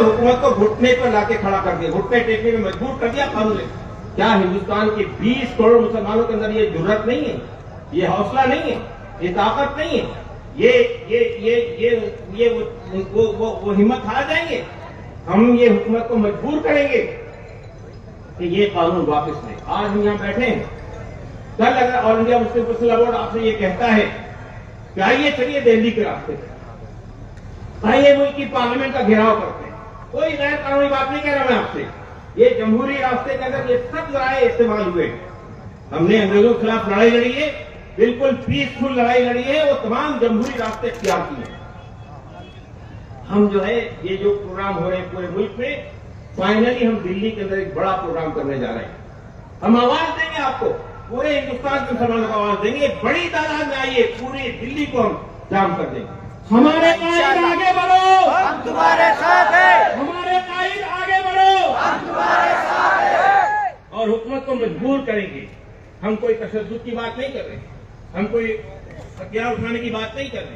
और हुकूमत को घुटने पर लाके खड़ा कर दिया, घुटने टेकने में मजबूर कर दिया कानून ने। क्या हिंदुस्तान के 20 करोड़ मुसलमानों के अंदर ये जुर्रत नहीं है, ये हौसला नहीं है, ये ताकत नहीं है, ये वो हिम्मत हार जाएंगे? हम ये हुकूमत को मजबूर करेंगे कि ये कानून वापस लें। आज हम यहाँ बैठे हैं, कल अगर all India Muslim personal board आपसे ये कहता है कि आइए चलिए दिल्ली के रास्ते पे, आइए मुल्क की पार्लियामेंट का घेराव करते हैं, कोई गैर कानूनी बात नहीं कह रहा मैं आपसे, ये जमहूरी रास्ते के अंदर ये सब लड़ाई इस्तेमाल हुए। हमने अंग्रेजों के खिलाफ लड़ाई लड़ी है, बिल्कुल पीसफुल लड़ाई लड़ी है, वो तमाम जमहूरी रास्ते इख्तियार किए। हम जो है ये जो प्रोग्राम हो रहे हैं पूरे मुल्क में, फाइनली हम दिल्ली के अंदर एक बड़ा प्रोग्राम करने जा रहे हैं। हम आवाज देंगे आपको, पूरे हिंदुस्तान के मुसलमानों को आवाज देंगे, बड़ी तादाद में आइए, पूरी दिल्ली को हम जाम कर देंगे। हमारे कायद आगे बढ़ो, हम तुम्हारे साथ हैं, हमारे कायद आगे बढ़ो, हम तुम्हारे साथ हैं, और हुकूमत को मजबूर करेंगे। हम कोई तशद्दुद की बात नहीं कर रहे, हम कोई हथियार उठाने की बात नहीं कर रहे,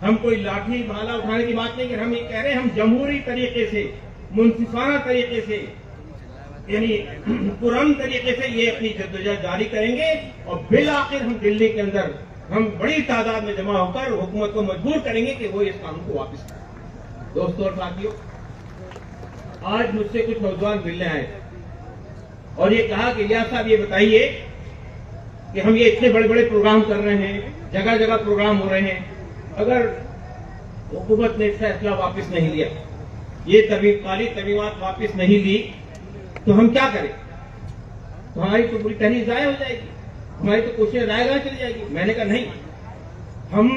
हम कोई लाठी भाला उठाने की बात नहीं कर रहे। हम ये कह रहे हैं हम जमहूरी तरीके से, मुंसिफाना तरीके से, यानी पुरअमन तरीके से ये अपनी जद्दोजहद जारी करेंगे और बिल आखिर हम दिल्ली के अंदर हम बड़ी तादाद में जमा होकर हुकूमत को मजबूर करेंगे कि वो इस कानून को वापस करें। दोस्तों और साथियों, आज मुझसे कुछ नौजवान मिलने आए और ये कहा कि रियाज साहब ये बताइए कि हम ये इतने बड़े बड़े प्रोग्राम कर रहे हैं, जगह जगह प्रोग्राम हो रहे हैं, अगर हुकूमत ने फैसला वापस नहीं लिया, ये काली तरमीमात वापस नहीं ली, तो हम क्या करें? तो हमारी तो पूरी तहरीक जाया हो जाएगी, हमारी तो कोशिश रायगा चली जाएगी। मैंने कहा नहीं, हम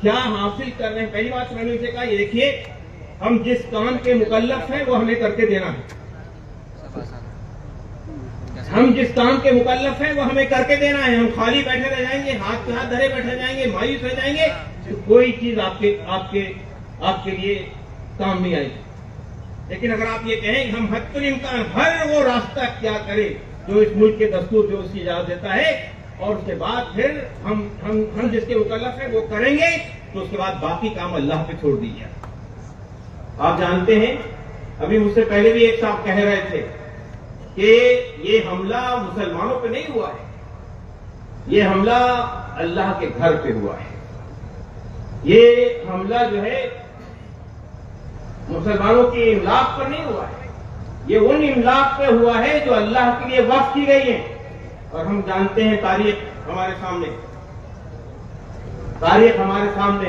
क्या हासिल कर रहे हैं। पहली बात मैंने उनसे कहा, ये देखिए हम जिस काम के मुकल्लफ हैं वो हमें करके देना है, हम जिस काम के मुकल्लफ हैं वो हमें करके देना है। हम खाली बैठे रह जाएंगे, हाथ पे हाथ धरे बैठे जाएंगे, मायूस रह जाएंगे, तो कोई चीज आपके लिए काम नहीं आएगी। लेकिन अगर आप ये कहें कि हम हत्तुल इम्कान हर वो रास्ता क्या करें जो इस मुल्क के दस्तूर जो उसकी इजाजत देता है, और उसके बाद फिर हम जिसके मुकल्लफ है वो करेंगे, तो उसके बाद बाकी काम अल्लाह पे छोड़ दीजिए। आप जानते हैं, अभी मुझसे पहले भी एक साहब कह रहे थे कि ये हमला मुसलमानों पे नहीं हुआ है, ये हमला अल्लाह के घर पे हुआ है। ये हमला जो है मुसलमानों की इमलाक पर नहीं हुआ है, ये उन इमलाक पे हुआ है जो अल्लाह के लिए वक्फ की गई है। और हम जानते हैं, तारीख हमारे सामने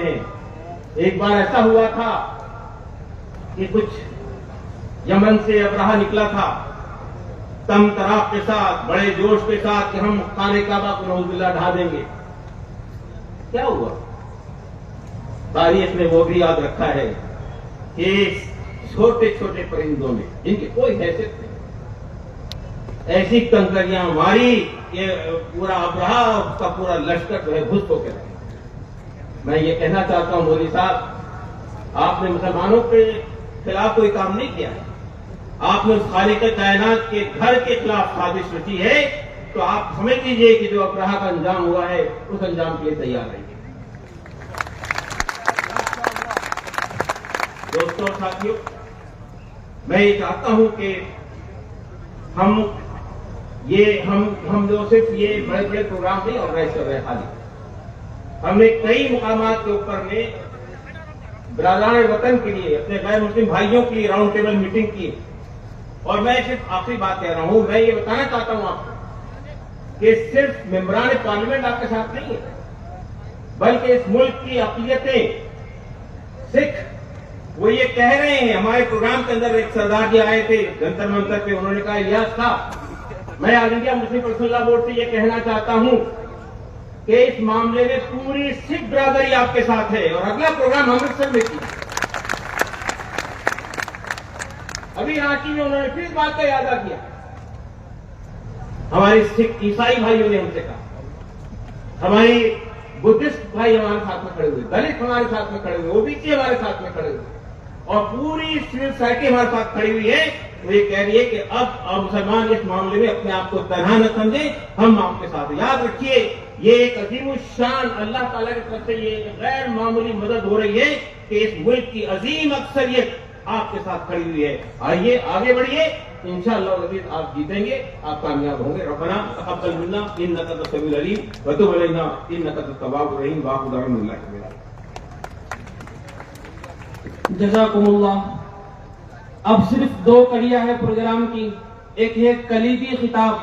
है। एक बार ऐसा हुआ था कि कुछ यमन से अब्राहा निकला था तम तराक के साथ, बड़े जोश के साथ कि हम खाने काबा को नऊजुबिल्लाह ढा देंगे। क्या हुआ? तारीख ने वो भी याद रखा है कि छोटे छोटे परिंदों ने, जिनकी कोई हैसियत नहीं, ऐसी कंकरियां मारी कि पूरा अब्राहा उसका पूरा लश्कर जो है घुस होकर रहे। मैं ये कहना चाहता हूं मोदी साहब, आपने मुसलमानों के खिलाफ कोई काम नहीं किया है, आपने उस खालिक कायनात के घर के खिलाफ साजिश रची है। तो आप समझ लीजिए कि जो अब्राहा का अंजाम हुआ है उस अंजाम के लिए तैयार रहिए। दोस्तों और साथियों, मैं ये चाहता हूं कि हम जो सिर्फ ये बड़े बड़े प्रोग्राम नहीं ऑर्गेनाइज कर रहे हैं, खाली हमने कई मुकामात के ऊपर में बिरादरान वतन के लिए, अपने गैर मुस्लिम भाइयों के लिए राउंड टेबल मीटिंग की। और मैं सिर्फ आखिरी बात कह रहा हूं, मैं ये बताना चाहता हूं आपको कि सिर्फ मेंबरान पार्लियामेंट आपके साथ नहीं है, बल्कि इस मुल्क की अक़लियतें, सिख, वो ये कह रहे हैं। हमारे प्रोग्राम के अंदर एक सरदार जी आए थे जंतर मंतर पे, उन्होंने कहा, इलियास साहब, मैं all India Muslim personal board से ये कहना चाहता हूं कि इस मामले में पूरी सिख बिरादरी आपके साथ है और अगला प्रोग्राम अमृतसर में किया। अभी रांची में उन्होंने फिर इस बात का यादा किया। हमारे सिख ईसाई भाइयों ने हमसे कहा, हमारी बुद्धिस्ट भाई हमारे साथ में खड़े हुए, दलित हमारे साथ में खड़े हुए, ओबीसी हमारे साथ में खड़े हुए, और पूरी सिविल सोसाइटी हमारे साथ खड़ी हुई है। वो ये कह रही है कि अब मुसलमान इस मामले में अपने आप को तनहा न समझे, हम आपके साथ। याद रखिए, ये एक अजीम शान अल्लाह ताला की तरफ से ये गैर मामूली मदद हो रही है कि इस मुल्क की अजीम अक्सरियत आपके साथ खड़ी हुई है। आइए आगे बढ़िए, इंशाअल्लाह अज़ीज़ आप जीतेंगे, आप कामयाब होंगे। रब्बना तक़ब्बल मिन्ना इन्नका अंतस समीउल अलीम व तुब अलैना इन्नका अंतत तव्वाबुर रहीम। व आखिरु दअवाना अनिल जज़ाकुमुल्लाह। अब सिर्फ 2 कड़ियां है प्रोग्राम की। एक है कलीदी खिताब,